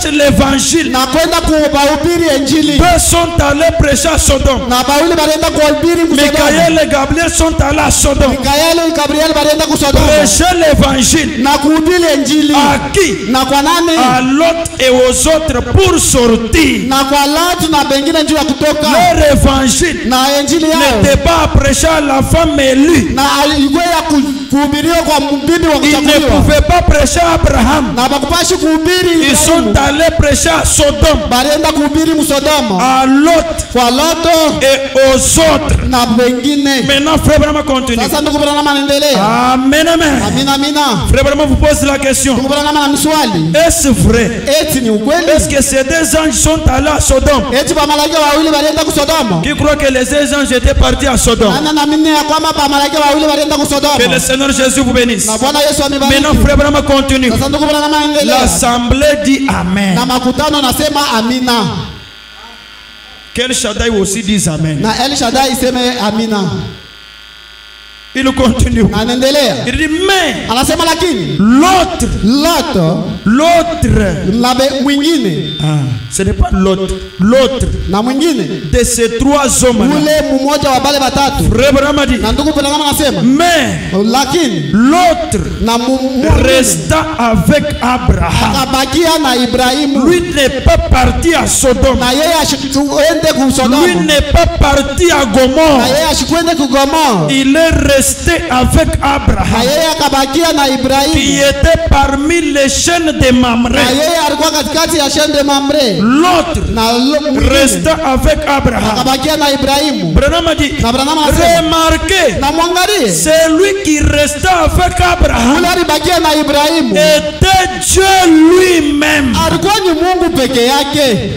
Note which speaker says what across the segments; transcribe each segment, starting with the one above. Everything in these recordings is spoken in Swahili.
Speaker 1: prêchent l'évangile.
Speaker 2: Na kwenda kuhubiri injili.
Speaker 1: Deux sont allés prêcher à Sodome.
Speaker 2: Na bawili balienda kuhubiri ku Sodoma.
Speaker 1: Michael et Gabriel sont allés à Sodome.
Speaker 2: Michael et Gabriel balienda ku Sodoma.
Speaker 1: Prêcher l'évangile.
Speaker 2: Na kuhubiri injili.
Speaker 1: À qui?
Speaker 2: Na kwa nani?
Speaker 1: À Lot et aux autres pour sortir.
Speaker 2: Na kwa Lot na bengine njoo ya kutoka.
Speaker 1: Leur évangile
Speaker 2: Na injili yao
Speaker 1: n'était pas à prêcher à la femme élue.
Speaker 2: Na ilikuwa ya kuhubiriwa kwa bibi wa
Speaker 1: Ils ne
Speaker 2: kuchaguliwa.
Speaker 1: pouvaient pas prêcher à Abraham.
Speaker 2: Na bakupashi kuhubiri.
Speaker 1: Ils sont allés prêcher à Sodome.
Speaker 2: Balienda kuhubiri mu Sodoma.
Speaker 1: À Lot
Speaker 2: Kwa Lot
Speaker 1: et aux autres.
Speaker 2: na bengine.
Speaker 1: Maintenant, Frère Branham continue.
Speaker 2: Sasa ndugu Branham anaendelea.
Speaker 1: Amen, amen.
Speaker 2: Amina amina.
Speaker 1: Frère Branham vous pose la question.
Speaker 2: Ndugu Branham anamswali.
Speaker 1: Est-ce vrai?
Speaker 2: Eti ni ukweli?
Speaker 1: Est-ce que ces deux anges sont allés à Sodome?
Speaker 2: Eti bamalaika wawili balienda ku Sodoma.
Speaker 1: Qui croit que les deux anges étaient partis à Sodome?
Speaker 2: Ana naamini ya kwamba bamalaika wawili balienda ku Sodoma.
Speaker 1: Que le Seigneur Jésus vous bénisse.
Speaker 2: Na Bwana Yesu amibariki.
Speaker 1: Maintenant, Frère Branham continue.
Speaker 2: Sasa ndugu Branham anaendelea.
Speaker 1: L'assemblée dit Amen.
Speaker 2: Na makutano nasema amina.
Speaker 1: Quel Shaddai aussi dit Amen.
Speaker 2: Na El Shaddai iseme amina.
Speaker 1: Il continue.
Speaker 2: Anaendelea.
Speaker 1: Il dit mais
Speaker 2: Anasema lakini
Speaker 1: l'autre
Speaker 2: na mwingine.
Speaker 1: Ce n'est pas l'autre
Speaker 2: Na mwingine
Speaker 1: de ces trois hommes là.
Speaker 2: ule mmoja wa bale batatu.
Speaker 1: Frère Branham a dit
Speaker 2: Na ndugu Branham anasema
Speaker 1: mais
Speaker 2: lakini
Speaker 1: l'autre
Speaker 2: na
Speaker 1: resta avec Abraham.
Speaker 2: akabakia na Ibrahimu.
Speaker 1: Lui n'est pas parti à Sodome.
Speaker 2: Na yeye ashikwende ku Sodoma.
Speaker 1: Lui n'est pas parti à
Speaker 2: Na
Speaker 1: Gomorrhe.
Speaker 2: yeye ashikwende ku Gomorrhe.
Speaker 1: Il est resté avec
Speaker 2: Na
Speaker 1: Abraham
Speaker 2: yeye akabakia na
Speaker 1: qui
Speaker 2: Ibrahimu.
Speaker 1: était parmi les chaînes de
Speaker 2: Na
Speaker 1: Mamré.
Speaker 2: yeye alikuwa katikati ya shende Mamre.
Speaker 1: L'autre
Speaker 2: Na mwingine
Speaker 1: resta avec Abraham.
Speaker 2: akabakia na Ibrahimu.
Speaker 1: Branham a dit
Speaker 2: Na Branham anasema
Speaker 1: remarquez,
Speaker 2: na mwangalie
Speaker 1: c'est lui qui resta avec Abraham
Speaker 2: yule alibakia na Ibrahimu
Speaker 1: était Dieu lui-même.
Speaker 2: alikuwa ni Mungu peke yake.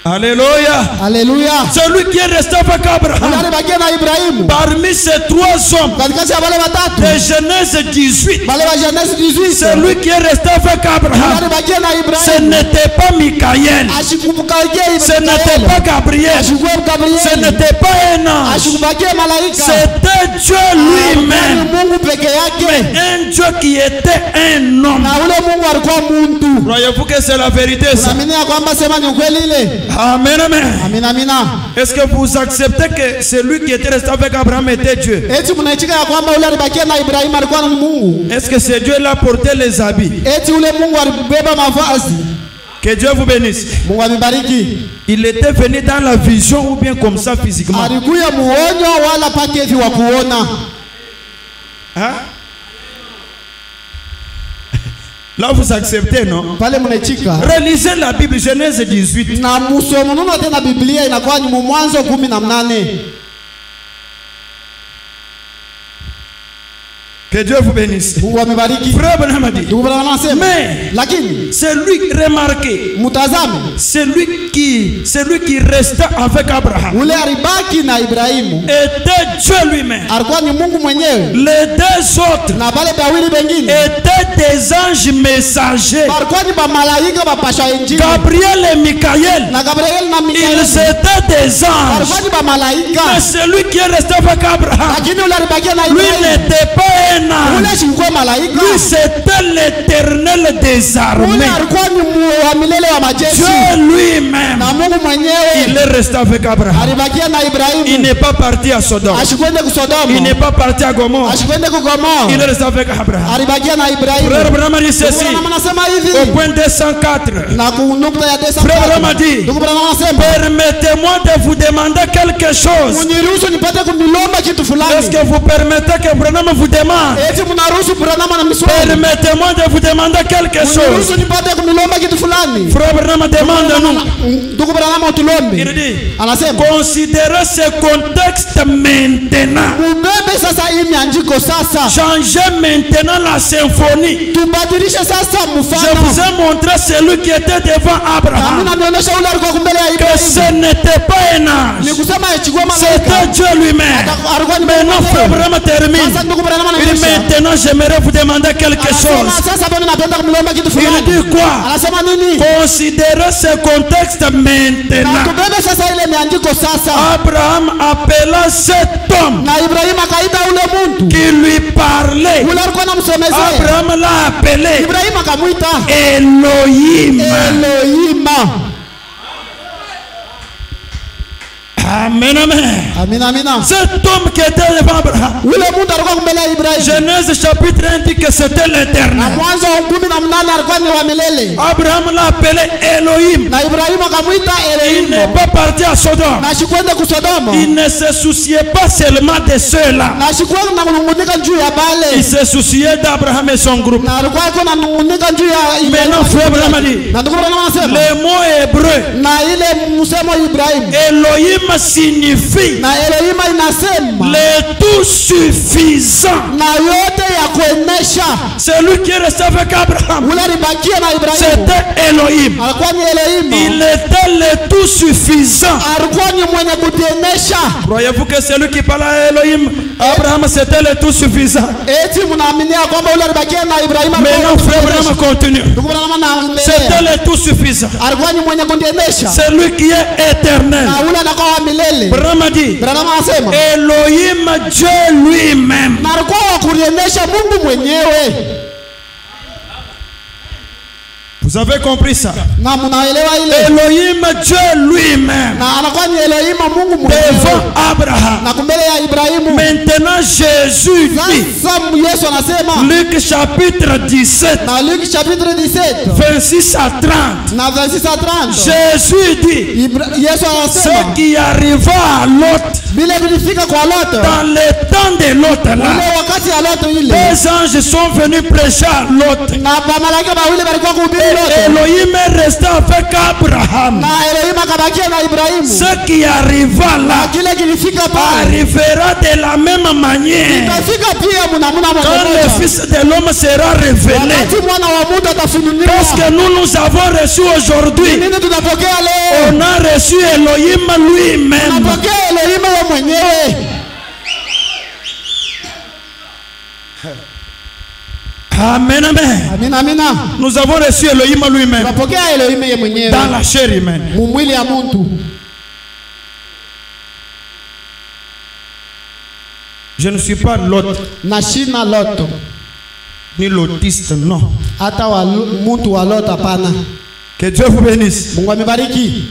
Speaker 1: Alléluia.
Speaker 2: Haleluya.
Speaker 1: Celui qui est resté avec
Speaker 2: Yule
Speaker 1: Abraham
Speaker 2: alibakia na Ibrahimu
Speaker 1: parmi ces trois hommes
Speaker 2: katikati ya wale watatu.
Speaker 1: de Genèse 18.
Speaker 2: Wale wa Genèse 18.
Speaker 1: Celui qui est resté avec
Speaker 2: Yule
Speaker 1: Abraham,
Speaker 2: alibakia na
Speaker 1: ce
Speaker 2: Ibrahimu
Speaker 1: n'était pas Michael,
Speaker 2: ashikubukaje
Speaker 1: ce n'était pas Gabriel,
Speaker 2: ashikwe
Speaker 1: ce
Speaker 2: Gabriel
Speaker 1: n'était pas un ange,
Speaker 2: ashikubakie malaika.
Speaker 1: c'était Dieu
Speaker 2: Alikuwa
Speaker 1: lui-même.
Speaker 2: ni Mungu peke yake.
Speaker 1: Un Dieu qui était un homme.
Speaker 2: Na ule Mungu alikuwa mtu.
Speaker 1: Croyez-vous que c'est la vérité ça?
Speaker 2: Unaamini ya kwamba sema ni ukweli ile?
Speaker 1: Amen, amen.
Speaker 2: Amina amina.
Speaker 1: Est-ce que vous acceptez que celui qui était resté avec Abraham était Dieu?
Speaker 2: Eti mnaichika ya kwamba ule alibakia na Ibrahimu alikuwa ni Mungu?
Speaker 1: Est-ce que c'est Dieu là porté les habits?
Speaker 2: Eti ule Mungu alibeba mavazi?
Speaker 1: Que Dieu vous bénisse.
Speaker 2: Mungu amebariki.
Speaker 1: Il était venu dans la vision ou bien comme ça physiquement?
Speaker 2: Alikuya muonyo wala pake hivi wa kuona.
Speaker 1: Hein? Là vous acceptez, non?
Speaker 2: Pale mnaichika.
Speaker 1: Relisez la Bible, Genèse 18.
Speaker 2: Na musomo nuna tena Biblia inakuwa ni Mwanzo 18.
Speaker 1: Que Dieu vous bénisse.
Speaker 2: Mungu amebariki.
Speaker 1: Frère Branham a dit,
Speaker 2: Ndugu Branham anasema
Speaker 1: mais
Speaker 2: lakini
Speaker 1: c'est lui, remarquez,
Speaker 2: mtazame
Speaker 1: c'est lui qui resta avec Abraham
Speaker 2: ule alibaki na Ibrahimu
Speaker 1: était Dieu lui-même.
Speaker 2: alikuwa ni Mungu mwenyewe.
Speaker 1: Les deux autres
Speaker 2: Na bale bawili bengine
Speaker 1: étaient des anges messagers.
Speaker 2: alikuwa ni bamalaika bapasha injili.
Speaker 1: Gabriel et Michael,
Speaker 2: Na Gabriel na
Speaker 1: ils
Speaker 2: Mikaeli
Speaker 1: étaient des anges.
Speaker 2: alikuwa ni bamalaika.
Speaker 1: Mais celui qui est resté avec Abraham,
Speaker 2: Lakini ule alibakia na
Speaker 1: lui
Speaker 2: Ibrahimu
Speaker 1: n'était pas un
Speaker 2: ule
Speaker 1: ange.
Speaker 2: sikuwa malaika.
Speaker 1: Lui c'était l'Éternel des
Speaker 2: Ule
Speaker 1: armées.
Speaker 2: alikuwa ni wa milele wa majeshi.
Speaker 1: Dieu lui-même.
Speaker 2: Na Mungu
Speaker 1: Il
Speaker 2: mwenyewe
Speaker 1: est resté avec Abraham.
Speaker 2: alibakia na
Speaker 1: Il
Speaker 2: Ibrahimu.
Speaker 1: n'est pas parti à Sodome.
Speaker 2: Ashikwende ku
Speaker 1: Il
Speaker 2: Sodoma.
Speaker 1: n'est pas parti à Gomorrhe.
Speaker 2: Ashikwende ku Gomorrhe.
Speaker 1: Il est resté avec Abraham.
Speaker 2: Alibakia na
Speaker 1: Frère
Speaker 2: Ibrahimu.
Speaker 1: Branham dit ceci
Speaker 2: Ndugu Branham anasema
Speaker 1: au
Speaker 2: hivi.
Speaker 1: point 204.
Speaker 2: Na kunukta ya tesa.
Speaker 1: Frère Branham a dit,
Speaker 2: Ndugu Branham anasema
Speaker 1: permettez-moi de vous demander quelque chose.
Speaker 2: uniruhusu nipate kunilomba kitu fulani.
Speaker 1: Est-ce que vous permettez que Branham vous demande?
Speaker 2: Eti mnaruhusu Branham na miswali.
Speaker 1: Permettez-moi de vous demander quelque chose.
Speaker 2: Uniruhusu nipate kunilomba kitu fulani.
Speaker 1: Frère Branham demande à nous.
Speaker 2: Ndugu Branham utulombe.
Speaker 1: Il dit,
Speaker 2: Anasema
Speaker 1: considérez ce contexte maintenant.
Speaker 2: ubebe sasa hii mianjiko sasa.
Speaker 1: Changez maintenant la symphonie.
Speaker 2: Tubadilishe sasa
Speaker 1: Je vous
Speaker 2: mfano.
Speaker 1: ai montré celui qui était devant
Speaker 2: Na
Speaker 1: Abraham.
Speaker 2: mimi naonyesha ule alikuwa kumbele ya
Speaker 1: Que
Speaker 2: Ibrahimu.
Speaker 1: ce n'était pas un
Speaker 2: Ni
Speaker 1: ange.
Speaker 2: kusema ichukua
Speaker 1: C'était
Speaker 2: malaika.
Speaker 1: Dieu lui-même.
Speaker 2: Alikuwa ni
Speaker 1: Maintenant, Frère Branham termine.
Speaker 2: Sasa ndugu Branham
Speaker 1: Il dit, maintenant j'aimerais vous demander quelque chose.
Speaker 2: Sasa bwana napenda kumlomba kitu
Speaker 1: Il
Speaker 2: fulani.
Speaker 1: dit quoi?
Speaker 2: Anasema nini?
Speaker 1: Considérez ce contexte maintenant.
Speaker 2: Na tubebe sasa ile miandiko sasa.
Speaker 1: Abraham appela cet homme
Speaker 2: Na Ibrahim akaita ule mtu
Speaker 1: qui lui parlait.
Speaker 2: ule alikuwa anamsemezea.
Speaker 1: Abraham l'a appelé
Speaker 2: Ibrahim akamuita
Speaker 1: Elohim.
Speaker 2: Elohim.
Speaker 1: Amen, amen.
Speaker 2: Amina amina.
Speaker 1: Cet homme qui était devant Abraham,
Speaker 2: Ule mtu alikuwa mbele ya Ibrahim.
Speaker 1: Genèse chapitre 1 dit que c'était
Speaker 2: Na
Speaker 1: l'éternel.
Speaker 2: Mwanzo 18 alikuwa ni wa milele.
Speaker 1: Abraham l'a appelé Elohim.
Speaker 2: Na Ibrahim akamuita
Speaker 1: Il
Speaker 2: Elohim.
Speaker 1: n'est pas parti à Sodome.
Speaker 2: Na shikwenda kusodoma.
Speaker 1: Il ne se souciait pas seulement de ceux-là.
Speaker 2: Na shikwenda na kunungunika juu ya
Speaker 1: Il
Speaker 2: bale.
Speaker 1: se souciait d'Abraham et son groupe.
Speaker 2: Na alikuwa yuko ananungunika juu ya Ibrahim.
Speaker 1: Maintenant, frère Abraham a dit,
Speaker 2: Na ndugu Abraham anasema.
Speaker 1: le mot hébreu
Speaker 2: Na ile msemo Ibrahim.
Speaker 1: Elohim signifie
Speaker 2: Na Elohim inasema.
Speaker 1: le tout suffisant.
Speaker 2: Na yote ya kuenesha.
Speaker 1: Celui qui est resté avec Abraham,
Speaker 2: Ule alibakia na Ibrahim.
Speaker 1: c'était Elohim.
Speaker 2: Alikuwa ni Elohim.
Speaker 1: Il était le tout suffisant.
Speaker 2: Alikuwa ni mwenye kutenesha.
Speaker 1: Croyez-vous que celui qui parle à Elohim, Abraham, c'était le tout suffisant?
Speaker 2: Eti mnaaminia kwamba ule alibakia na Ibrahim.
Speaker 1: Maintenant, frère Abraham continue.
Speaker 2: Ndugu Abraham
Speaker 1: C'était
Speaker 2: anaendelea.
Speaker 1: le tout suffisant.
Speaker 2: Alikuwa ni mwenye kutenesha.
Speaker 1: Celui qui est éternel.
Speaker 2: Na ule anakuwa wa milele.
Speaker 1: Abraham a dit,
Speaker 2: Abraham anasema.
Speaker 1: Elohim, Dieu lui-même.
Speaker 2: Na alikuwa wa kutenesha Mungu mwenyewe.
Speaker 1: Vous avez compris ça?
Speaker 2: Na mnaelewa ile.
Speaker 1: Elohim, Dieu lui-même.
Speaker 2: Na anakuwa ni Elohim Mungu mwenyewe.
Speaker 1: Devant Abraham.
Speaker 2: Na kumbele ya Ibrahimu.
Speaker 1: Maintenant, Jésus dit,
Speaker 2: Sasa Yesu anasema.
Speaker 1: Luc chapitre 17,
Speaker 2: Na Luc chapitre 17.
Speaker 1: 26 à 30.
Speaker 2: Na 26 à 30.
Speaker 1: Jésus dit,
Speaker 2: Yesu
Speaker 1: ce
Speaker 2: anasema.
Speaker 1: qui arriva à Lot,
Speaker 2: Vile vilifika kwa Lot.
Speaker 1: dans le temps de Lot, là,
Speaker 2: Ule wakati ya Lot ile.
Speaker 1: les anges sont venus prêcher à Lot.
Speaker 2: Na malaika wawili walikuwa kuhubiri Lot.
Speaker 1: Elohim est resté avec Abraham.
Speaker 2: Na Elohim akabakia na Ibrahimu.
Speaker 1: Ce qui arriva
Speaker 2: Na
Speaker 1: là
Speaker 2: kile kilifika pale.
Speaker 1: arrivera de la même manière
Speaker 2: Itafika pia mnamuna
Speaker 1: quand le
Speaker 2: moja.
Speaker 1: Fils de l'homme sera révélé.
Speaker 2: Wakati mwana wa mtu atafunuliwa.
Speaker 1: Parce que nous avons reçu aujourd'hui,
Speaker 2: Nini tunapokea leo?
Speaker 1: on a reçu Elohim lui-même.
Speaker 2: Tunapokea Elohim wa mwenyewe.
Speaker 1: Amen, amen.
Speaker 2: Amina amina.
Speaker 1: Nous avons reçu Elohim lui-même
Speaker 2: Tunapokea Elohim yeye mwenyewe.
Speaker 1: dans la chair humaine.
Speaker 2: Mwili ya mtu.
Speaker 1: Je ne suis pas Lot,
Speaker 2: Na shina Lot.
Speaker 1: ni lotiste, non.
Speaker 2: Hata wa mtu wa Lot hapana.
Speaker 1: Que Dieu vous bénisse.
Speaker 2: Mungu amebariki.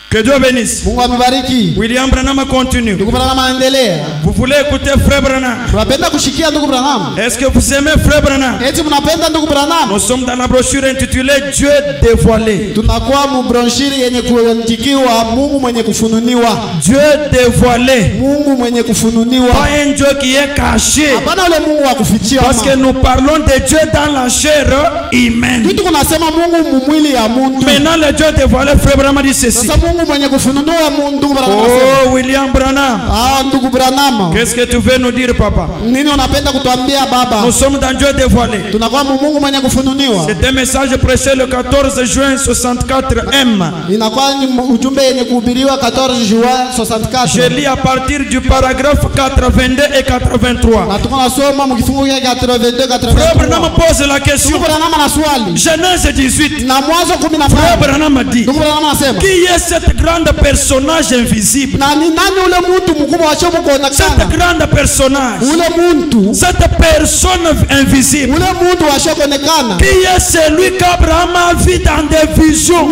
Speaker 1: Que Dieu bénisse.
Speaker 2: Mungu amebariki.
Speaker 1: William Branham continue.
Speaker 2: Ndugu Branham anaendelea.
Speaker 1: Vous voulez écouter Frère Branham?
Speaker 2: Tunapenda kushikia ndugu Branham.
Speaker 1: Est-ce que vous aimez Frère Branham?
Speaker 2: Eti mnapenda ndugu Branham?
Speaker 1: Nous sommes dans la brochure intitulée Dieu dévoilé.
Speaker 2: Tunakuwa mbronshiri yenye kuandikiwa Mungu mwenye kufununiwa.
Speaker 1: Dieu dévoilé.
Speaker 2: Mungu mwenye kufununiwa.
Speaker 1: Pas un Dieu qui est caché.
Speaker 2: Hapana ule Mungu wa kufichia.
Speaker 1: Parce que nous parlons de Dieu dans la chair humaine.
Speaker 2: Kitu kunasema Mungu mwili ya mtu.
Speaker 1: Maintenant le Dieu dévoilé, Frère Branham dit ceci.
Speaker 2: Sasa Mungu mwenye kufununiwa ndugu Branham anasema.
Speaker 1: Oh William Branham.
Speaker 2: Ndugu Branham.
Speaker 1: Qu'est-ce que tu veux nous dire, papa?
Speaker 2: Nini unapenda kutuambia baba?
Speaker 1: Nous sommes dans Dieu dévoilé.
Speaker 2: Tunakuwa Mungu mwenye kufununiwa.
Speaker 1: C'est un message prêché le 14 juin 64 M.
Speaker 2: Inakuwa ni ujumbe yenye kuhubiriwa 14 juin 64.
Speaker 1: Je lis à partir du paragraphe 82 et 83.
Speaker 2: Na tuko nasoma mkifungu ya 82
Speaker 1: Frère
Speaker 2: 83.
Speaker 1: Branham pose la question.
Speaker 2: Ndugu Branham ana swali.
Speaker 1: Genèse 18.
Speaker 2: Na Mwanzo
Speaker 1: Frère
Speaker 2: 15.
Speaker 1: Branham dit,
Speaker 2: Ndugu Branham anasema.
Speaker 1: qui est cette grande personnage invisible?
Speaker 2: Na ni nani ule mtu mkubwa wa shomu kuonekana?
Speaker 1: Cette grande personnage,
Speaker 2: Ule mtu.
Speaker 1: cette personne invisible,
Speaker 2: Ule mtu wa shomu kuonekana.
Speaker 1: qui est celui qu'Abraham a vu dans des visions?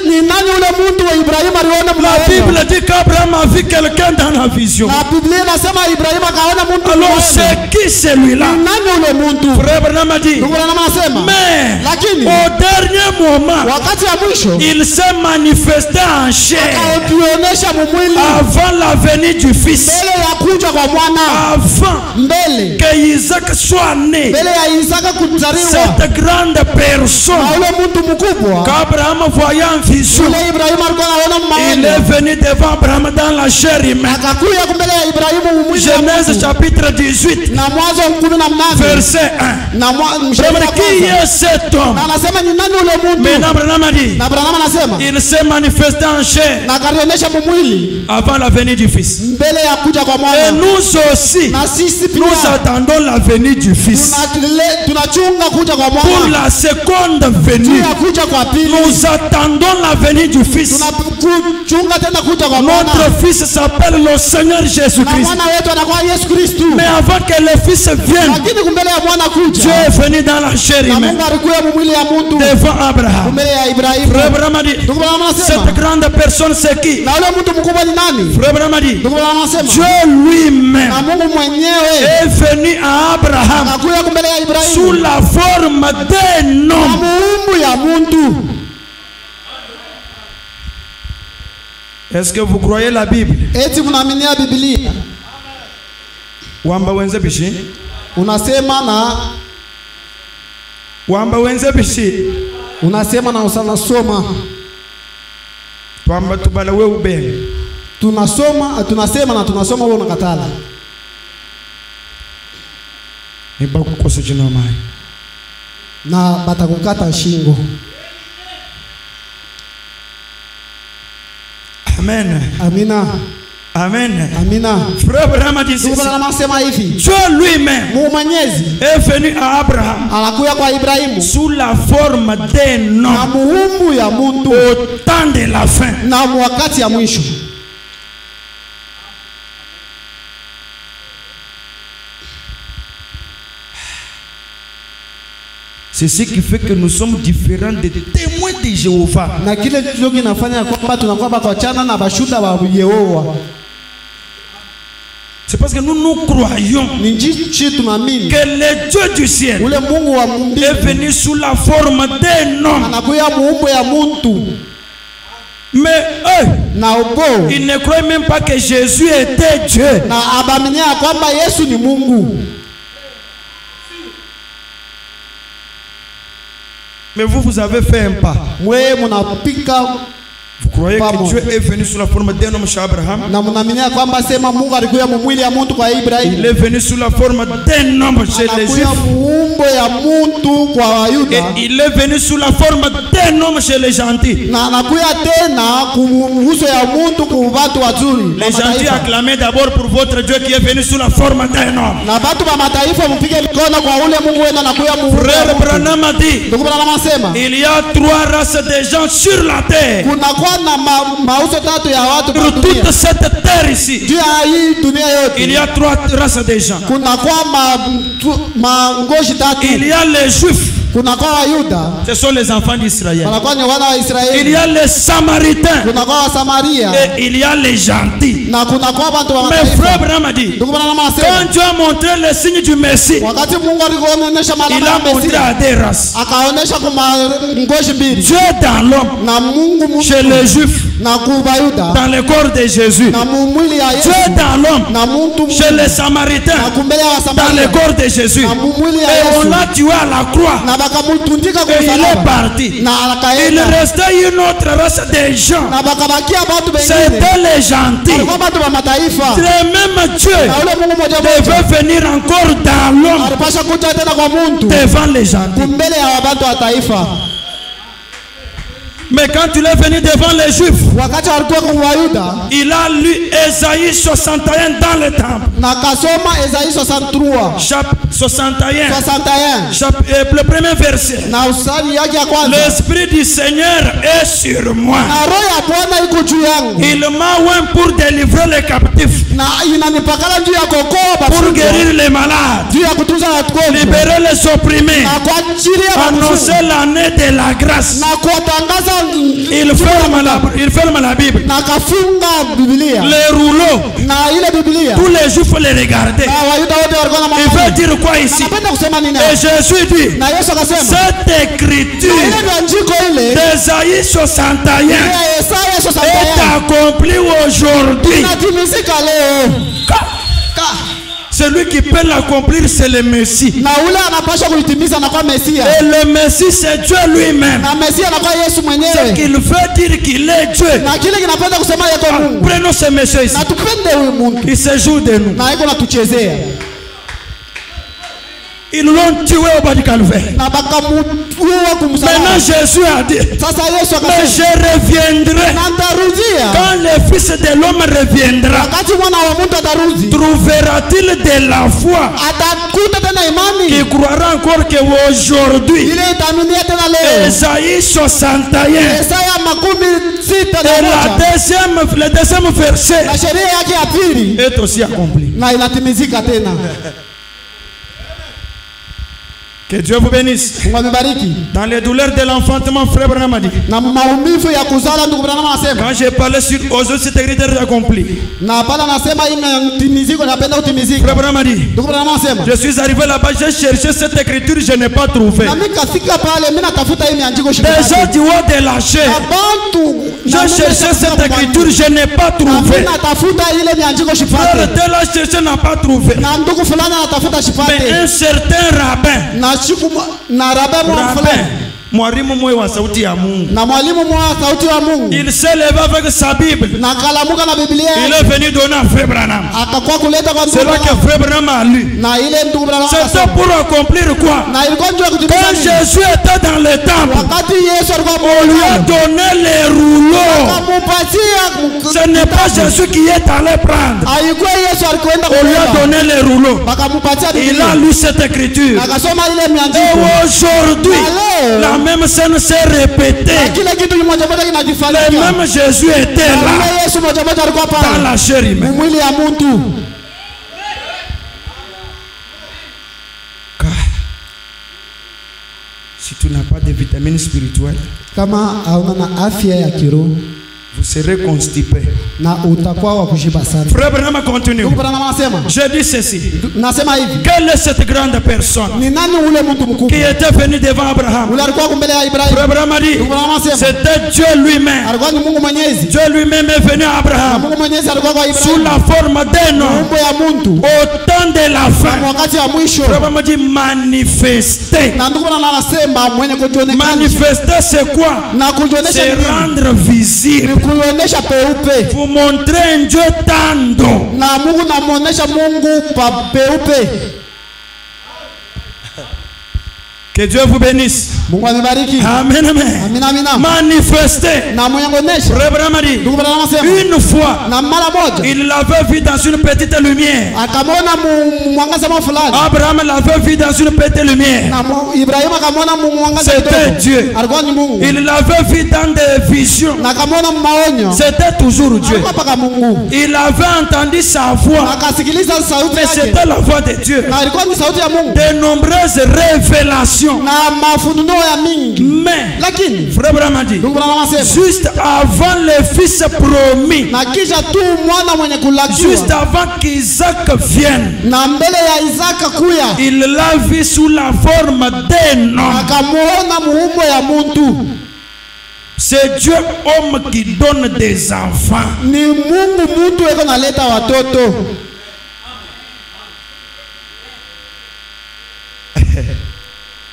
Speaker 2: Ni nani ule mtu wa Ibrahim aliona
Speaker 1: La Bible
Speaker 2: mnaona?
Speaker 1: dit qu'Abraham a vu quelqu'un dans la vision.
Speaker 2: Na Biblia inasema Ibrahim akaona mtu.
Speaker 1: Alors c'est qui celui-là?
Speaker 2: Ni nani ule mtu?
Speaker 1: Frère Branham a dit,
Speaker 2: Ndugu Branham anasema.
Speaker 1: mais
Speaker 2: Lakini
Speaker 1: au dernier moment,
Speaker 2: wakati ya mwisho
Speaker 1: il s'est manifesté en chair
Speaker 2: akaonyesha mwili
Speaker 1: avant la venue du Fils,
Speaker 2: mbele ya kuja kwa mwana,
Speaker 1: avant
Speaker 2: mbele
Speaker 1: que Isaac soit né.
Speaker 2: mbele ya Isaka kuzaliwa.
Speaker 1: Cette grande
Speaker 2: Na
Speaker 1: personne
Speaker 2: ule mtu mkubwa
Speaker 1: qu'Abraham voyait en vision,
Speaker 2: ule Ibrahim alikuwa anaona
Speaker 1: il Il est venu devant Abraham dans la chair humaine.
Speaker 2: Akakuya kumbele ya Ibrahimu mwili ya
Speaker 1: Genèse
Speaker 2: Mungu.
Speaker 1: chapitre 18
Speaker 2: Na Mwanzo 18
Speaker 1: verset 1.
Speaker 2: na
Speaker 1: Qui est cet homme?
Speaker 2: na anasema ni nani ule mtu?
Speaker 1: Mais Abraham a dit,
Speaker 2: Na Abrahamu anasema
Speaker 1: il s'est manifesté en chair
Speaker 2: na kalionyesha mwili
Speaker 1: avant la venue du Fils.
Speaker 2: mbele ya kuja kwa
Speaker 1: Et
Speaker 2: mwana.
Speaker 1: nous aussi,
Speaker 2: Na sisi
Speaker 1: nous
Speaker 2: pia
Speaker 1: attendons la venue du Fils.
Speaker 2: tunachunga kuja kwa
Speaker 1: Pour
Speaker 2: mwana.
Speaker 1: la seconde venue,
Speaker 2: Ya kuja kwa pili.
Speaker 1: nous attendons la venue du Fils.
Speaker 2: Tunachunga tena kuja kwa mwana.
Speaker 1: Notre Fils s'appelle le Seigneur
Speaker 2: Na
Speaker 1: Jésus-Christ.
Speaker 2: mwana wetu anakuwa Yesu Kristo.
Speaker 1: Mais avant que le Fils vienne,
Speaker 2: Lakini kumbele ya mwana
Speaker 1: Dieu
Speaker 2: kuja.
Speaker 1: est venu dans la chair
Speaker 2: Na
Speaker 1: humaine
Speaker 2: Mungu alikuwa mwili ya mtu
Speaker 1: devant Abraham.
Speaker 2: mbele ya Ibrahimu.
Speaker 1: Frère Abraham a dit,
Speaker 2: Ndugu Branham
Speaker 1: cette
Speaker 2: anasema
Speaker 1: grande personne c'est qui?
Speaker 2: na ule mtu mkubwa ni nani?
Speaker 1: Frère Abraham a dit,
Speaker 2: Ndugu Branham anasema
Speaker 1: Dieu lui-même
Speaker 2: na Mungu mwenyewe
Speaker 1: est venu à Abraham
Speaker 2: anakuja kumbele ya
Speaker 1: sous
Speaker 2: Ibrahimu
Speaker 1: la forme d'un
Speaker 2: na
Speaker 1: homme.
Speaker 2: muumbu ya mtu.
Speaker 1: Est-ce que vous croyez la Bible?
Speaker 2: Eti mnaaminia Biblia?
Speaker 1: Wamba wenze bishi?
Speaker 2: Unasema na
Speaker 1: Wamba wenze bishi?
Speaker 2: unasema na usanasoma.
Speaker 1: Twamba tubala we ube.
Speaker 2: Tunasema na tunasoma wewe unakatala.
Speaker 1: Niba kukosa jina mai.
Speaker 2: Na batakukata shingo.
Speaker 1: Amen.
Speaker 2: Amina.
Speaker 1: Amen.
Speaker 2: Amina.
Speaker 1: Frère Abraham a dit
Speaker 2: Ndugu
Speaker 1: ceci.
Speaker 2: Branham anasema hivi.
Speaker 1: Dieu lui-même
Speaker 2: Mungu Mwenyezi
Speaker 1: est venu à Abraham
Speaker 2: anakuja kwa Ibrahimu
Speaker 1: sous la forme d'un
Speaker 2: na
Speaker 1: homme
Speaker 2: muumbu ya mtu
Speaker 1: au temps de la fin.
Speaker 2: na wakati ya mwisho.
Speaker 1: C'est ce qui fait que nous sommes différents des témoins de Jéhovah.
Speaker 2: Na kile kitu kinafanya kwamba tunakuwa bakachana na bashuda wa Yehova.
Speaker 1: C'est parce que nous croyons
Speaker 2: Ni nchi tunaamini
Speaker 1: que le Dieu du ciel
Speaker 2: ule Mungu wa mbingu
Speaker 1: est venu sous la forme d'un homme.
Speaker 2: anakuya muumbu ya mtu
Speaker 1: Mais eux,
Speaker 2: na upo
Speaker 1: ils ne croient même pas que Jésus était Dieu.
Speaker 2: na abaminia kwamba Yesu ni Mungu.
Speaker 1: Mais vous avez fait un pas.
Speaker 2: Mwe munapika
Speaker 1: Vous croyez
Speaker 2: Pardon.
Speaker 1: que Dieu est venu sous la forme d'un homme chez Abraham?
Speaker 2: na mnaaminia kwamba sema Mungu alikuya mwili ya mtu kwa
Speaker 1: Il
Speaker 2: Ibrahimu.
Speaker 1: est venu sous la forme d'un homme chez les
Speaker 2: Anakuya
Speaker 1: Juifs.
Speaker 2: muumbo ya mtu kwa Wayuda.
Speaker 1: Et il est venu sous la forme d'un homme chez les gentils.
Speaker 2: Na anakuya tena kumuhuso ya mtu kwa watu wazuri.
Speaker 1: Les gentils acclamaient d'abord pour votre Dieu qui est venu sous la forme d'un homme.
Speaker 2: Na watu wa mataifa mpige mikono kwa ule Mungu wenu anakuya muumbo.
Speaker 1: Frère Branham a dit,
Speaker 2: Ndugu Branham anasema
Speaker 1: il y a trois races de gens sur la terre.
Speaker 2: kunakuwa na mauso tatu ya watu kwa
Speaker 1: Sur
Speaker 2: dunia.
Speaker 1: toute cette terre ici,
Speaker 2: Juu ya hii dunia
Speaker 1: il y
Speaker 2: yote
Speaker 1: a trois races de gens.
Speaker 2: kunakuwa mangoshi tatu.
Speaker 1: Il y a les Juifs,
Speaker 2: Kunakuwa Wayuda,
Speaker 1: ce sont les enfants d'Israël.
Speaker 2: kunakuwa ni wana wa
Speaker 1: Il y
Speaker 2: Israeli,
Speaker 1: a les Samaritains
Speaker 2: kunakuwa wa Samaria
Speaker 1: et il y a les gentils.
Speaker 2: na kunakuwa watu wa
Speaker 1: Mais frère
Speaker 2: mataifa.
Speaker 1: Branham a dit,
Speaker 2: Ndugu Branham
Speaker 1: quand
Speaker 2: anasema
Speaker 1: Dieu a montré le signe du Messie,
Speaker 2: wakati Mungu alikuonyesha
Speaker 1: il
Speaker 2: alama
Speaker 1: a
Speaker 2: ya
Speaker 1: montré
Speaker 2: Mesia,
Speaker 1: à des races.
Speaker 2: akaonyesha kwa ngoshi mbili,
Speaker 1: Dieu dans l'homme,
Speaker 2: na Mungu
Speaker 1: chez les Juifs,
Speaker 2: na kubayuda
Speaker 1: dans le corps de Jésus.
Speaker 2: na mwili ya
Speaker 1: Dieu
Speaker 2: Yesu
Speaker 1: dans l'homme,
Speaker 2: na mtu
Speaker 1: chez les
Speaker 2: na
Speaker 1: Samaritains,
Speaker 2: kumbele ya
Speaker 1: dans le
Speaker 2: Samaria
Speaker 1: corps de Jésus.
Speaker 2: na mwili ya
Speaker 1: Et on
Speaker 2: Yesu
Speaker 1: l'a tué à la croix.
Speaker 2: na bakamutundika kwa
Speaker 1: Et il est
Speaker 2: msalaba
Speaker 1: parti.
Speaker 2: na
Speaker 1: Il
Speaker 2: akaenda
Speaker 1: restait une autre race de gens.
Speaker 2: na bakabakia watu wengine
Speaker 1: C'était les gentils.
Speaker 2: walikuwa watu wa mataifa.
Speaker 1: Le même Dieu
Speaker 2: Na ule Mungu moja moja
Speaker 1: devait venir encore dans l'homme
Speaker 2: alipasha kuja tena kwa muntu
Speaker 1: devant les gentils.
Speaker 2: kumbele ya watu wa taifa.
Speaker 1: Mais quand il est venu devant les Juifs,
Speaker 2: Wakati alikuwa kwa Wayuda
Speaker 1: il a lu Ésaïe 61 dans le temple.
Speaker 2: na kasoma Esaïe 63
Speaker 1: Chapitre 61. Le premier verset.
Speaker 2: na usali yake ya kwanza,
Speaker 1: L'Esprit du Seigneur est sur moi.
Speaker 2: na roho ya Bwana iko juu yangu
Speaker 1: Il m'a oint pour délivrer les captifs,
Speaker 2: na inanipakala juu ya kokoa
Speaker 1: pour
Speaker 2: bafungwa,
Speaker 1: guérir les malades,
Speaker 2: juu ya kutunza wagonjwa
Speaker 1: libérer les opprimés,
Speaker 2: na kwa ajili ya
Speaker 1: annoncer
Speaker 2: wafu
Speaker 1: l'année de la grâce.
Speaker 2: na kuwatangaza
Speaker 1: Il ferme la Bible.
Speaker 2: na kafunga Biblia
Speaker 1: Les rouleaux,
Speaker 2: na ile Biblia
Speaker 1: tous les Juifs les regardaient.
Speaker 2: na Wayuda wote walikuwa na
Speaker 1: Il veut
Speaker 2: mambo.
Speaker 1: dire quoi ici?
Speaker 2: Anapenda kusema nini?
Speaker 1: Et Jésus dit,
Speaker 2: Na Yesu akasema
Speaker 1: cette
Speaker 2: ile
Speaker 1: écriture
Speaker 2: ndio andiko ile
Speaker 1: d'Ésaïe 61
Speaker 2: ya Yesaya
Speaker 1: est
Speaker 2: 61
Speaker 1: accomplie aujourd'hui.
Speaker 2: inatimizika leo. Ka-
Speaker 1: Celui qui peut l'accomplir, c'est le Messie.
Speaker 2: Na ule anapaswa kulitimiza anakuwa Mesia.
Speaker 1: Et le Messie, c'est Dieu lui-même.
Speaker 2: Na Mesia anakuwa Yesu
Speaker 1: Ce
Speaker 2: mwenyewe.
Speaker 1: qu'il veut dire qu'il est Dieu.
Speaker 2: Na kile kinapenda kusema yako Mungu.
Speaker 1: Prenons ce monsieur ici.
Speaker 2: Na tupende huyu Mungu.
Speaker 1: Il se joue de nous.
Speaker 2: Na yeko natuchezea.
Speaker 1: Ils l'ont tué au bas du calvaire.
Speaker 2: Na bakamuua kumsalaba.
Speaker 1: Maintenant Jésus a dit,
Speaker 2: Sasa Yesu
Speaker 1: mais
Speaker 2: akasema,
Speaker 1: je reviendrai.
Speaker 2: na nitarudia.
Speaker 1: Quand le Fils de l'homme reviendra,
Speaker 2: Wakati mwana wa mtu atarudi,
Speaker 1: trouvera-t-il de la foi
Speaker 2: atakuta tena
Speaker 1: qui
Speaker 2: imani
Speaker 1: croira encore qu'aujourd'hui,
Speaker 2: ile itaminia tena leo.
Speaker 1: Esaïe 61,
Speaker 2: Isaya 61
Speaker 1: et le deuxième verset
Speaker 2: na sheria yake ya pili
Speaker 1: est aussi accompli.
Speaker 2: na inatimizika tena.
Speaker 1: Que Dieu vous bénisse.
Speaker 2: Mungu amebariki.
Speaker 1: Dans les douleurs de l'enfantement, frère Branham a dit,
Speaker 2: Na maumivu ya kuzala ndugu Branham anasema.
Speaker 1: quand j'ai parlé sur aujourd'hui, c'était critère accompli.
Speaker 2: Na pala anasema inatimizika, napenda kutimizika.
Speaker 1: Frère Branham a dit,
Speaker 2: Ndugu Branham anasema.
Speaker 1: je suis arrivé là-bas, j'ai cherché cette écriture, je n'ai pas trouvé.
Speaker 2: Na mimi kafika pale, mimi natafuta hii miandiko
Speaker 1: Déjà du haut de la chair,
Speaker 2: Abantu
Speaker 1: j'ai cherché cette écriture, je n'ai pas trouvé.
Speaker 2: mimi natafuta ile miandiko shipate.
Speaker 1: Frère tel a cherché, n'a pas trouvé.
Speaker 2: Na ndugu fulani anatafuta
Speaker 1: Mais
Speaker 2: shipate.
Speaker 1: un certain rabbin,
Speaker 2: Na rabe fulani
Speaker 1: mwalimu mwe wa sauti ya Mungu,
Speaker 2: na mwalimu mwa sauti wa Mungu
Speaker 1: il s'est levé avec sa Bible.
Speaker 2: na kalamuka na Biblia
Speaker 1: Il est venu donner à Frère Branham.
Speaker 2: akakuwa kuleta kwa
Speaker 1: C'est là que Frère Branham a lu.
Speaker 2: na ile ndugu Branham
Speaker 1: C'était pour accomplir quoi?
Speaker 2: na ilikuwa ndio
Speaker 1: Quand
Speaker 2: kutimiza nini?
Speaker 1: Jésus était dans le temple,
Speaker 2: Wakati Yesu alikuwa
Speaker 1: on lui a donné les rouleaux.
Speaker 2: akamupatia
Speaker 1: Ce n'est pas Jésus qui est allé prendre.
Speaker 2: haikuwa Yesu alikwenda
Speaker 1: On lui a
Speaker 2: kubeba
Speaker 1: donné les rouleaux.
Speaker 2: akamupatia
Speaker 1: Il
Speaker 2: Biblia
Speaker 1: a lu cette écriture.
Speaker 2: akasoma ile
Speaker 1: Et
Speaker 2: miandiko
Speaker 1: aujourd'hui,
Speaker 2: Allô?
Speaker 1: la même scène s'est répétée.
Speaker 2: na kila kitu kimoja moja
Speaker 1: Le
Speaker 2: kinajifanyika.
Speaker 1: même Jésus était
Speaker 2: Na
Speaker 1: là,
Speaker 2: yule Yesu moja moja alikuwa
Speaker 1: dans
Speaker 2: pale
Speaker 1: la chair humaine.
Speaker 2: mwili ya mtu.
Speaker 1: Car si tu n'as pas de vitamines spirituelles,
Speaker 2: Kama hauna na afya ya kiroho
Speaker 1: vous serez constipé.
Speaker 2: na utakuwa wa kushiba sana.
Speaker 1: Frère Branham continue.
Speaker 2: Ndugu Branham anasema,
Speaker 1: Je dis ceci.
Speaker 2: nasema hivi,
Speaker 1: Quelle est cette grande personne
Speaker 2: ni nani ule mtu
Speaker 1: qui
Speaker 2: mkubwa
Speaker 1: était venu devant Abraham?
Speaker 2: ule alikuwa mbele ya Ibrahim?
Speaker 1: Frère Branham a dit,
Speaker 2: Ndugu Branham anasema
Speaker 1: c'était Dieu lui-même.
Speaker 2: alikuwa ni Mungu Mwenyezi.
Speaker 1: Dieu lui-même est venu à
Speaker 2: Na
Speaker 1: Abraham
Speaker 2: Mungu Mwenyezi alikuwa kwa
Speaker 1: sous
Speaker 2: Ibrahim
Speaker 1: la forme d'un homme
Speaker 2: umbo ya mtu
Speaker 1: au temps de la
Speaker 2: na
Speaker 1: fin.
Speaker 2: wakati wa mwisho.
Speaker 1: Frère Branham dit manifester.
Speaker 2: Na ndugu Branham anasema mwenye kujionekana
Speaker 1: Manifester c'est quoi?
Speaker 2: na kujionesha
Speaker 1: C'est
Speaker 2: nini?
Speaker 1: rendre visible.
Speaker 2: Ni kuonyesha peupe.
Speaker 1: Vous montrez un Dieu tendre.
Speaker 2: Na Mungu namuonesha Mungu pa peupe.
Speaker 1: Que Dieu vous bénisse.
Speaker 2: Mungu amebariki.
Speaker 1: Amen, amen.
Speaker 2: Amina amina.
Speaker 1: Manifester.
Speaker 2: Na mwenye kuonesha
Speaker 1: Frère Branham a dit,
Speaker 2: ndugu Branham anasema
Speaker 1: une fois,
Speaker 2: na mara moja
Speaker 1: il l'avait vu dans une petite lumière.
Speaker 2: akamwona mwangaza mwa fulani
Speaker 1: Abraham l'avait vu dans une petite lumière.
Speaker 2: na Ibrahim akamwona mwangaza
Speaker 1: C'était
Speaker 2: kidogo.
Speaker 1: Dieu.
Speaker 2: Alikuwa ni Mungu.
Speaker 1: Il l'avait vu dans des visions.
Speaker 2: Na akamwona maonyo.
Speaker 1: C'était toujours Dieu.
Speaker 2: Alikuwa paka Mungu.
Speaker 1: Il avait entendu sa voix.
Speaker 2: Na akasikiliza sauti
Speaker 1: Mais
Speaker 2: yake.
Speaker 1: c'était la voix de Dieu.
Speaker 2: Na ilikuwa ni sauti ya Mungu.
Speaker 1: De nombreuses révélations.
Speaker 2: Na mafunuo ya mingi.
Speaker 1: Mais,
Speaker 2: Lakini
Speaker 1: Frère Branham a dit,
Speaker 2: ndugu Branham anasema
Speaker 1: juste avant le fils promis,
Speaker 2: na kisha tu mwana mwenye
Speaker 1: juste
Speaker 2: kulakiwa
Speaker 1: avant qu'Isaac vienne,
Speaker 2: na mbele ya Isaka kuya
Speaker 1: il l'a vu sous la forme d'un homme.
Speaker 2: akamwona muumbo ya muntu.
Speaker 1: C'est Dieu homme qui donne des enfants.
Speaker 2: Ni Mungu muntu eko naleta watoto.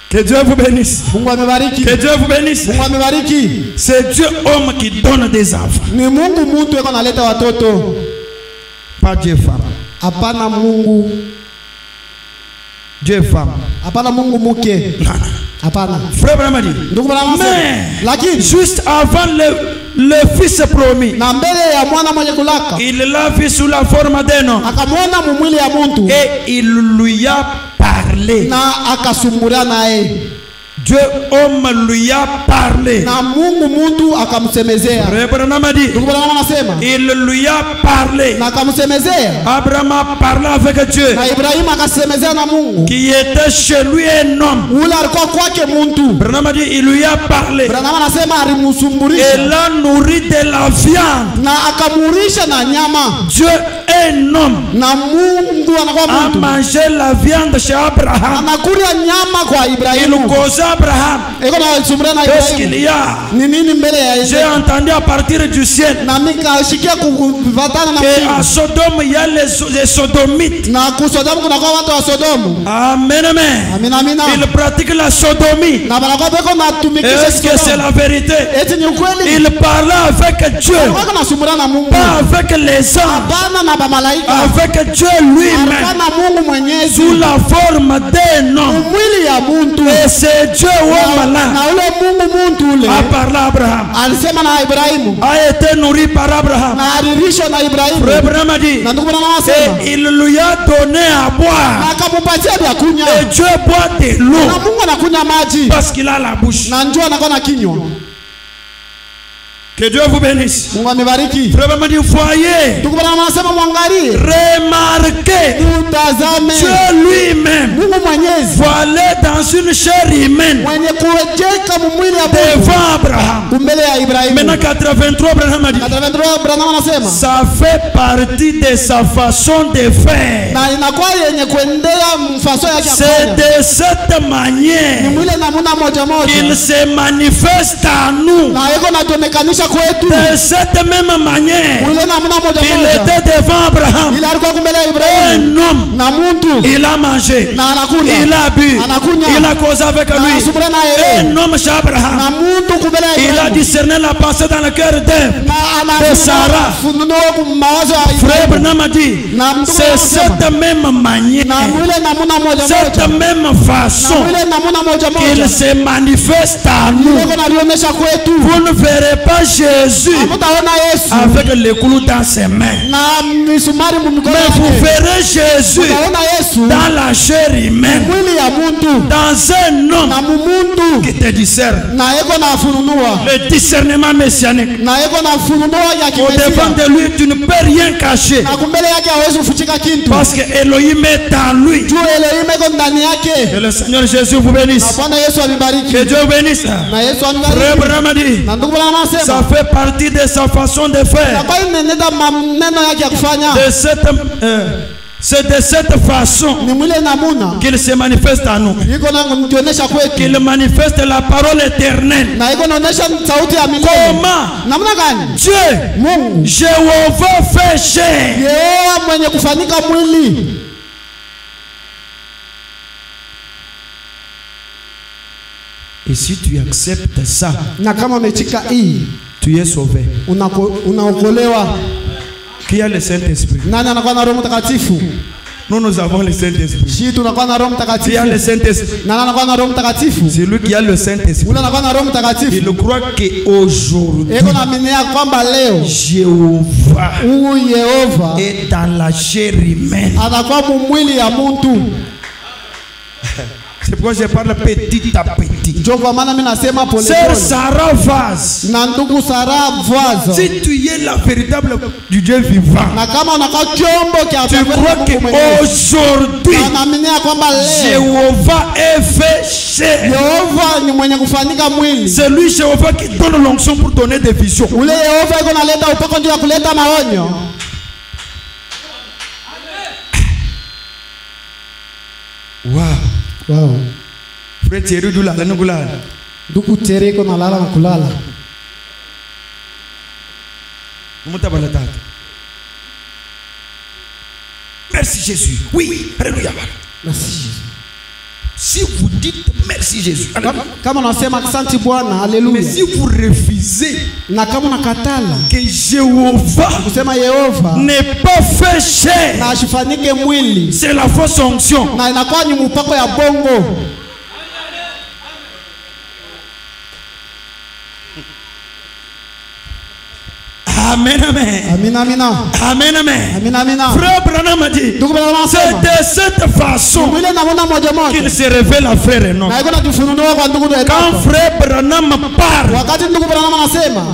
Speaker 1: Que Dieu vous bénisse.
Speaker 2: Mungu amebariki.
Speaker 1: Que Dieu vous bénisse.
Speaker 2: Mungu amebariki.
Speaker 1: C'est Dieu homme qui donne des enfants.
Speaker 2: Ni Mungu muntu eko naleta watoto.
Speaker 1: Pas Dieu femme.
Speaker 2: Hapana Mungu.
Speaker 1: Dieu femme.
Speaker 2: Hapana Mungu muke.
Speaker 1: Non, non.
Speaker 2: Hapana.
Speaker 1: Frère Branham dit,
Speaker 2: Ndugu Branham anasema,
Speaker 1: mais
Speaker 2: lakini
Speaker 1: juste avant le fils promis,
Speaker 2: na mbele ya mwana mwenye kulaka
Speaker 1: il l'a vu sous la forme d'un homme
Speaker 2: akamwona mumwili ya muntu
Speaker 1: et il lui a parlé.
Speaker 2: na akasumbura naye.
Speaker 1: Dieu homme lui a parlé.
Speaker 2: Na Mungu muntu akamsemezea.
Speaker 1: Frère Branham a dit,
Speaker 2: Ndugu Branham anasema
Speaker 1: il lui a parlé.
Speaker 2: na akamsemezea.
Speaker 1: Abraham a parlé avec Dieu
Speaker 2: Na Ibrahim akasemezea na Mungu.
Speaker 1: qui était chez lui un homme.
Speaker 2: Ule alikuwa kwake muntu.
Speaker 1: Branham a dit, il lui a parlé.
Speaker 2: Branham anasema
Speaker 1: Et
Speaker 2: alimsumburisha
Speaker 1: l'a nourri de la viande.
Speaker 2: na akamurisha na nyama.
Speaker 1: Dieu est un homme.
Speaker 2: Na Mungu anakuwa
Speaker 1: A
Speaker 2: muntu.
Speaker 1: mangé la viande chez Abraham.
Speaker 2: Anakula nyama kwa
Speaker 1: Il
Speaker 2: Ibrahimu.
Speaker 1: causa Abraham.
Speaker 2: iko na sumbulia na
Speaker 1: Qu'est-ce qu'il
Speaker 2: Ibrahimu.
Speaker 1: y a?
Speaker 2: Ni nini mbele ya
Speaker 1: J'ai
Speaker 2: Ibrahimu?
Speaker 1: entendu à partir du ciel
Speaker 2: Na nikashikia kuvatana na
Speaker 1: qu'à
Speaker 2: Mungu.
Speaker 1: Sodome il y a les sodomites.
Speaker 2: Na kusodomu kuna kwa watu wa Sodomu.
Speaker 1: Amen, amen.
Speaker 2: Amina amina.
Speaker 1: Ils pratiquent la sodomie.
Speaker 2: Na banakuwa beko na tumikisha
Speaker 1: Est-ce que c'est
Speaker 2: Sodomu.
Speaker 1: la vérité?
Speaker 2: Eti ni ukweli.
Speaker 1: Il parlait avec Dieu,
Speaker 2: Alikuwa na sumbulia na Mungu.
Speaker 1: pas avec les anges,
Speaker 2: Hapana na bamalaika.
Speaker 1: avec Dieu lui-même,
Speaker 2: Alikuwa na Mungu mwenyezi.
Speaker 1: sous la forme d'un homme.
Speaker 2: Mwili ya muntu.
Speaker 1: Et c'est Dieu, homme là,
Speaker 2: Na ule Mungu muntu ule.
Speaker 1: a parlé à Abraham,
Speaker 2: Alisema na Ibrahimu.
Speaker 1: a été nourri par Abraham.
Speaker 2: Na alirishwa na Ibrahimu.
Speaker 1: Frère Abraham a dit,
Speaker 2: Na ndugu bwana anasema.
Speaker 1: et il lui a donné à boire.
Speaker 2: Na akamupatia vya kunywa.
Speaker 1: Et Dieu boit de
Speaker 2: Na
Speaker 1: l'eau
Speaker 2: Mungu anakunywa maji.
Speaker 1: parce qu'il a la bouche.
Speaker 2: Na njoo anakuwa na kinywa.
Speaker 1: Que Dieu vous bénisse.
Speaker 2: Mungu amebariki.
Speaker 1: Frère Abraham a dit, voyez,
Speaker 2: Ndugu bwana anasema mwangalie.
Speaker 1: remarquez,
Speaker 2: Utazame.
Speaker 1: Dieu lui-même
Speaker 2: Mungu mwenyezi.
Speaker 1: voilé dans une chair humaine
Speaker 2: Mwenye kuwejeka mwili ya Mungu.
Speaker 1: devant Abraham.
Speaker 2: Mbele ya Ibrahimu.
Speaker 1: Maintenant 83, Abraham a dit,
Speaker 2: 83 Branham anasema.
Speaker 1: ça fait partie de sa façon de faire.
Speaker 2: Na inakuwa yenye kuendea mfaso yake ya
Speaker 1: C'est
Speaker 2: kufanya.
Speaker 1: de cette
Speaker 2: Ni
Speaker 1: manière
Speaker 2: mwile namuna moja
Speaker 1: qu'il
Speaker 2: moja.
Speaker 1: se manifeste à nous.
Speaker 2: Na yeko natuonekanisha kwetu.
Speaker 1: De cette même manière
Speaker 2: Mwile namuna moja
Speaker 1: qu'il
Speaker 2: moja.
Speaker 1: était devant Abraham.
Speaker 2: Ila alikuwa kumbele ya Ibrahimu.
Speaker 1: Un homme,
Speaker 2: Na muntu.
Speaker 1: il a mangé,
Speaker 2: Na anakunywa.
Speaker 1: il a bu,
Speaker 2: Anakunywa.
Speaker 1: il a causé avec
Speaker 2: Na
Speaker 1: lui.
Speaker 2: anasumbulia na yeye.
Speaker 1: Un homme chez
Speaker 2: Na
Speaker 1: Abraham,
Speaker 2: muntu kumbele ya
Speaker 1: il a
Speaker 2: Ibrahimu.
Speaker 1: discerné la pensée dans le cœur d'Ève.
Speaker 2: Na
Speaker 1: de Sarah.
Speaker 2: funuo mawazo ya
Speaker 1: Frère
Speaker 2: Ibrahimu.
Speaker 1: Branham a dit,
Speaker 2: Na mtu
Speaker 1: c'est
Speaker 2: anasema.
Speaker 1: cette même manière,
Speaker 2: Na mwile namuna moja
Speaker 1: cette
Speaker 2: moja.
Speaker 1: même
Speaker 2: Na
Speaker 1: façon
Speaker 2: mwile namuna moja
Speaker 1: qu'il
Speaker 2: moja.
Speaker 1: se manifeste à nous.
Speaker 2: Yeko nalionyesha kwetu.
Speaker 1: Vous ne verrez pas Jésus
Speaker 2: Hamtaona Yesu.
Speaker 1: avec le clou dans ses mains.
Speaker 2: Na misumari mumikono
Speaker 1: Mais vous
Speaker 2: yake.
Speaker 1: verrez Jésus
Speaker 2: Utaona Yesu.
Speaker 1: dans la chair humaine,
Speaker 2: Mwili ya muntu.
Speaker 1: dans un
Speaker 2: Na
Speaker 1: homme
Speaker 2: mumuntu.
Speaker 1: qui te discerne.
Speaker 2: Na yeko na fununua.
Speaker 1: Le discernement messianique.
Speaker 2: Na yeko na fununua ya
Speaker 1: Au devant
Speaker 2: kimesia.
Speaker 1: de lui, tu ne peux rien cacher.
Speaker 2: Na kumbele yake hawezi kufichika kitu.
Speaker 1: Parce que Elohim est en lui.
Speaker 2: Juu Elohim iko ndani yake.
Speaker 1: Que le Seigneur Jésus vous
Speaker 2: Na
Speaker 1: bénisse.
Speaker 2: Bwana Yesu avibariki.
Speaker 1: Que Dieu vous bénisse.
Speaker 2: Na Yesu
Speaker 1: Frère
Speaker 2: anibariki.
Speaker 1: Branham a dit,
Speaker 2: Na ndugu bwana
Speaker 1: ça
Speaker 2: anasema.
Speaker 1: fait partie de sa façon de
Speaker 2: Na
Speaker 1: faire.
Speaker 2: kwa hiyo nenenda maneno yake ya kufanya.
Speaker 1: C'est de cette façon
Speaker 2: Ni mwile namuna.
Speaker 1: qu'il se manifeste à nous.
Speaker 2: Iko na mtuonesha kwetu.
Speaker 1: Qu'il manifeste la parole éternelle.
Speaker 2: Na iko naonesha sauti ya milele.
Speaker 1: Comment
Speaker 2: Namna gani?
Speaker 1: Dieu,
Speaker 2: Mungu.
Speaker 1: Jéhovah fait chair.
Speaker 2: Yeye mwenye kufanyika mwili.
Speaker 1: Et si tu acceptes ça,
Speaker 2: Na kama umechika hii
Speaker 1: tu es sauvé.
Speaker 2: unaokolewa.
Speaker 1: Qui a le Saint-Esprit?
Speaker 2: Nani anakuwa na Roho Mtakatifu?
Speaker 1: Nous avons le Saint-Esprit.
Speaker 2: Shi tunakuwa na Roho
Speaker 1: Qui a
Speaker 2: Mtakatifu.
Speaker 1: le Saint-Esprit?
Speaker 2: Nani anakuwa na Roho Mtakatifu?
Speaker 1: C'est lui qui a le Saint-Esprit.
Speaker 2: Ule anakuwa na Roho Mtakatifu.
Speaker 1: Il croit qu'aujourd'hui,
Speaker 2: Eko naaminia kwamba leo
Speaker 1: Jéhovah
Speaker 2: huyu Yehova
Speaker 1: est dans la chair humaine.
Speaker 2: anakuwa mwili ya muntu.
Speaker 1: C'est pourquoi je parle petit à petit.
Speaker 2: Ndio kwa maana mimi nasema pole
Speaker 1: Sœur
Speaker 2: pole.
Speaker 1: Sarah vase.
Speaker 2: Na ndugu Sara Vwazo.
Speaker 1: Si tu es la véritable du Dieu vivant,
Speaker 2: Na kama unakuwa chombo cha
Speaker 1: tu crois qu'aujourd'hui,
Speaker 2: naaminia kwamba leo
Speaker 1: Jéhovah est fait chair.
Speaker 2: Yehova ni mwenye kufanyika mwili.
Speaker 1: C'est lui, Jéhovah, qui donne l'onction pour donner des visions.
Speaker 2: Ule Yehova iko naleta upako ndio ya kuleta maonyo.
Speaker 1: Wow.
Speaker 2: Wow.
Speaker 1: Frère Thierry Doulala, nous goulala.
Speaker 2: Ndugu Tere iko nalala na kulala.
Speaker 1: Merci Jésus. Oui, alléluia.
Speaker 2: Merci Jésus.
Speaker 1: Si vous dites merci Jésus,
Speaker 2: Kama unasema asante Bwana,
Speaker 1: mais
Speaker 2: haleluya.
Speaker 1: si vous refusez
Speaker 2: Na kama unakatala
Speaker 1: que Jéhovah
Speaker 2: kusema Yehova
Speaker 1: n'est pas fait chair,
Speaker 2: na asifanyike mwili,
Speaker 1: c'est la fausse onction.
Speaker 2: na inakuwa ni mpako ya bongo.
Speaker 1: Amen, amen.
Speaker 2: Amina amina.
Speaker 1: Amen, amen.
Speaker 2: Amina amina.
Speaker 1: Frère Branham a dit,
Speaker 2: Ndugu Branham
Speaker 1: c'est
Speaker 2: anasema
Speaker 1: de cette façon
Speaker 2: mwili namuna moja
Speaker 1: qu'il
Speaker 2: moja.
Speaker 1: se révèle à frère et non.
Speaker 2: Na iko natufunua kwa ndugu wetu.
Speaker 1: Quand frère Branham parle,
Speaker 2: Wakati ndugu Branham anasema,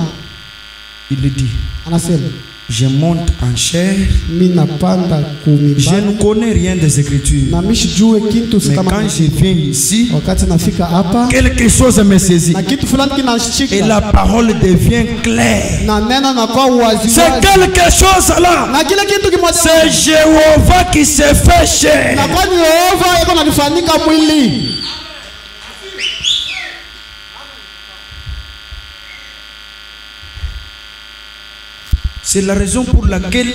Speaker 1: il dit,
Speaker 2: anasema
Speaker 1: je monte en chair,
Speaker 2: mimi napanda
Speaker 1: je
Speaker 2: kumibana
Speaker 1: ne connais rien des Écritures.
Speaker 2: na mishijue kitu
Speaker 1: Mais
Speaker 2: kama
Speaker 1: quand je viens ici,
Speaker 2: wakati nafika hapa
Speaker 1: quelque chose me saisit.
Speaker 2: na kitu fulani
Speaker 1: Et
Speaker 2: kinashika
Speaker 1: la parole devient claire.
Speaker 2: na neno na kwa wazi
Speaker 1: C'est
Speaker 2: wazi.
Speaker 1: quelque chose là.
Speaker 2: Na kile kitu kimoja
Speaker 1: C'est Jéhovah qui s'est fait chair.
Speaker 2: na kwa ni Yehova yuko anafanyika mwili.
Speaker 1: C'est la raison pour laquelle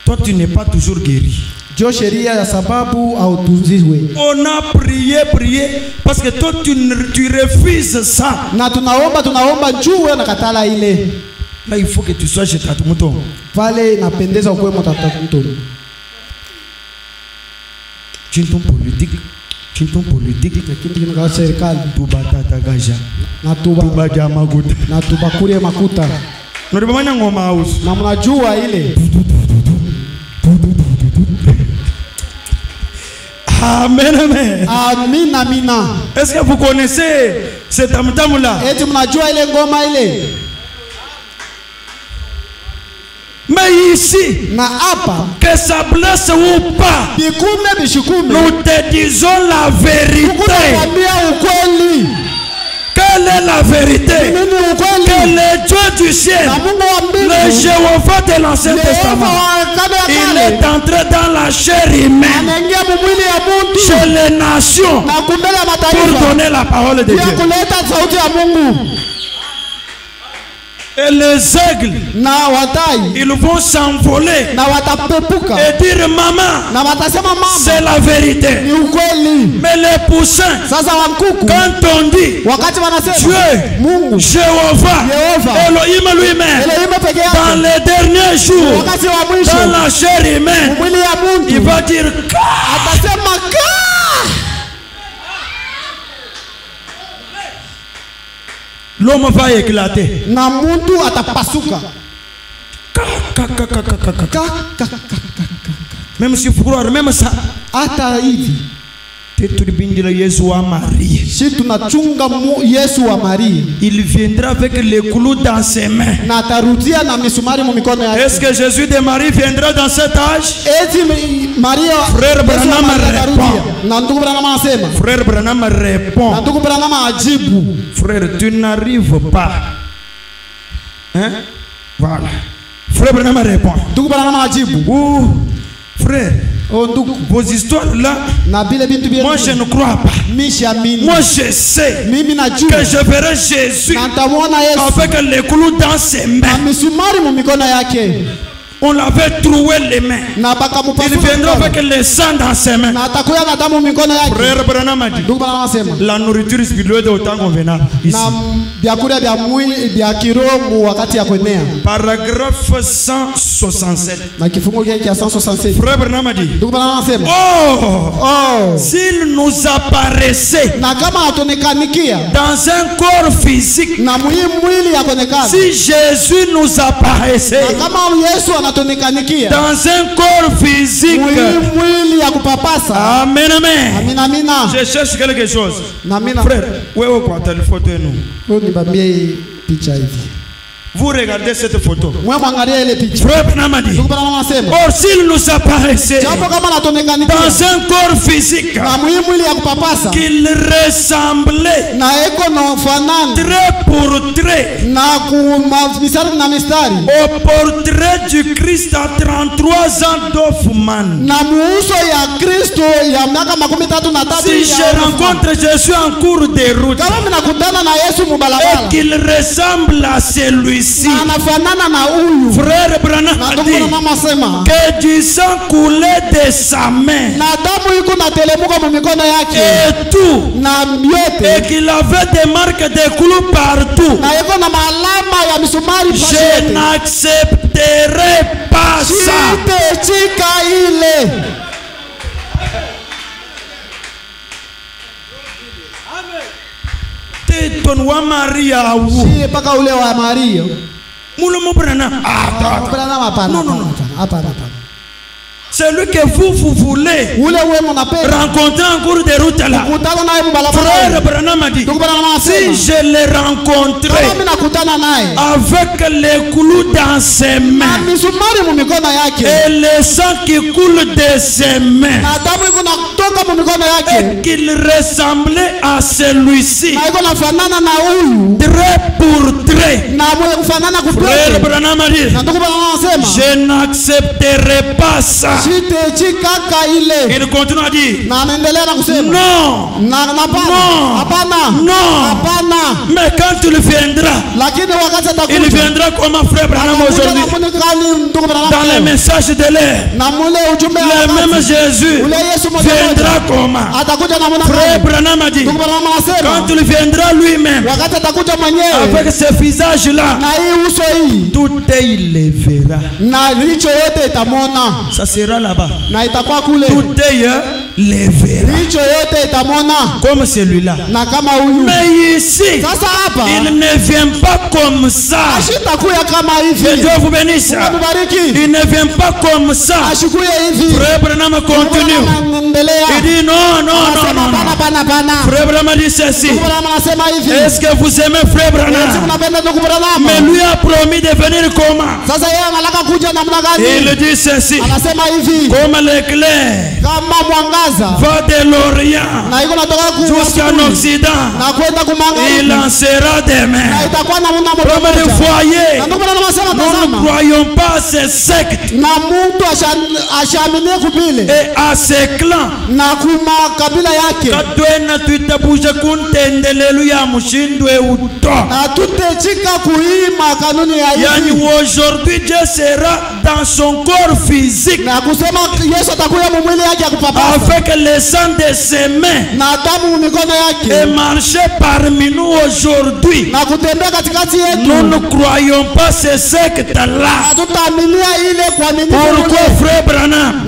Speaker 1: toi tu n'es pas toujours guéri.
Speaker 2: Jo sheria ya sababu hautunziwe.
Speaker 1: On a prié parce que toi tu refuses ça.
Speaker 2: Na tunaomba njoo wewe nakatala ile.
Speaker 1: Là il faut que tu sois chez Tata Mouton.
Speaker 2: Pale napendeza ukwe Tata Mouton.
Speaker 1: Chinton politique
Speaker 2: kitu kinaka serikali
Speaker 1: tuba tata gaja
Speaker 2: na tuba
Speaker 1: makuta
Speaker 2: na tuba kurie makuta
Speaker 1: ndio ngoma house
Speaker 2: na mnajua ile.
Speaker 1: Amen, amen.
Speaker 2: Amina, amina.
Speaker 1: Est-ce que vous connaissez ce tam-tam là?
Speaker 2: Eti mnajua ile ngoma ile?
Speaker 1: Mais ici,
Speaker 2: na hapa,
Speaker 1: que ça blesse ou pas,
Speaker 2: bikume bishikume,
Speaker 1: nous te disons la vérité.
Speaker 2: Ukweli.
Speaker 1: Quelle est la vérité? Que le Dieu du ciel, le Jéhovah de l'Ancien Testament, il est entré dans la chair humaine chez les nations pour donner la parole de Dieu. Et les aigles, ils vont s'envoler et dire maman, c'est la vérité. Mais les poussins, quand on dit Dieu, Jéhovah, Elohim lui-même, dans les derniers jours, dans la chair humaine, il va dire l'homme va éclater.
Speaker 2: Na muntu atapasuka.
Speaker 1: Même si vous croyez, même ça.
Speaker 2: Hata hivi.
Speaker 1: Tetulibindila Yesu wa Marie.
Speaker 2: Si tunachunga Yesu wa Marie.
Speaker 1: Il viendra avec les clous dans ses mains.
Speaker 2: Na atarudia na misumari mu mikono yake.
Speaker 1: Est-ce que Jésus de Marie viendra dans cet âge?
Speaker 2: Eti Maria.
Speaker 1: Frère Branham répond.
Speaker 2: Na ndugu Branham anasema.
Speaker 1: Frère Branham répond.
Speaker 2: Na ndugu Branham ajibu.
Speaker 1: Frère, tu n'arrives pas. Hein? Voilà. Frère Branham répond.
Speaker 2: Ndugu Branham ajibu.
Speaker 1: Ouh, frère. Vos histoires là, moi je ne crois pas. Moi je sais que je verrai Jésus avec les clous dans ses mains. On l'avait troué les mains. Il viendra avec le sang dans ses mains. Frère Branham a dit la nourriture spirituelle est autant convenable. Paragraphe 167. Frère Branham a dit oh, s'il nous apparaissait dans un corps physique, si Jésus nous apparaissait dans un corps physique, amen, amen. Je cherche quelque chose. Frère, où est votre photo nous? Vous regardez cette photo. Frère Branham a dit or s'il nous apparaissait dans un corps physique qu'il ressemblait trait pour trait au portrait du Christ à 33 ans d'Hoffmann. Si je rencontre Jésus en cours de route et qu'il ressemble à celui-ci, frère Branham a dit que du sang coulait de sa main et tout, et qu'il avait des marques de clous partout. Je n'accepterai pas ça. Ton wa Maria ou
Speaker 2: paka ule wa Maria
Speaker 1: Mulomo Branham.
Speaker 2: Non.
Speaker 1: Celui que vous voulez rencontrer en cours de route là, frère Branham a dit si je l'ai rencontré avec les clous dans ses mains et le sang qui coule de ses mains et qu'il ressemblait à celui-ci trait pour trait, frère Branham a dit je n'accepterai pas ça. Il continue à dire
Speaker 2: na anaendelea na kusema
Speaker 1: non, mais quand il viendra, il viendra comme un frère Branham aujourd'hui dans les messages de l'air. Le même Jésus viendra comme frère Branham a dit. Quand il viendra lui-même avec ce visage là, tout il le verra. Ça sera là-bas. Tout le verra comme celui-là. Mais ici il ne vient pas comme ça. Que Dieu vous bénisse. Il ne vient pas comme ça. Frère Branham continue. Il dit non. Frère Branham dit ceci. Est-ce que vous aimez Frère Branham? Mais lui a promis de venir comment? Il dit ceci. Comme l'éclair va de l'Orient jusqu'en Occident, il en sera demain. Comme le foyer, nous ne croyons pas à ces sectes et à ces clans. Aujourd'hui Dieu sera dans son corps physique avec le sang de ses mains et marcher parmi nous aujourd'hui. Nous ne croyons pas ces sectes là. Pourquoi Frère Branham?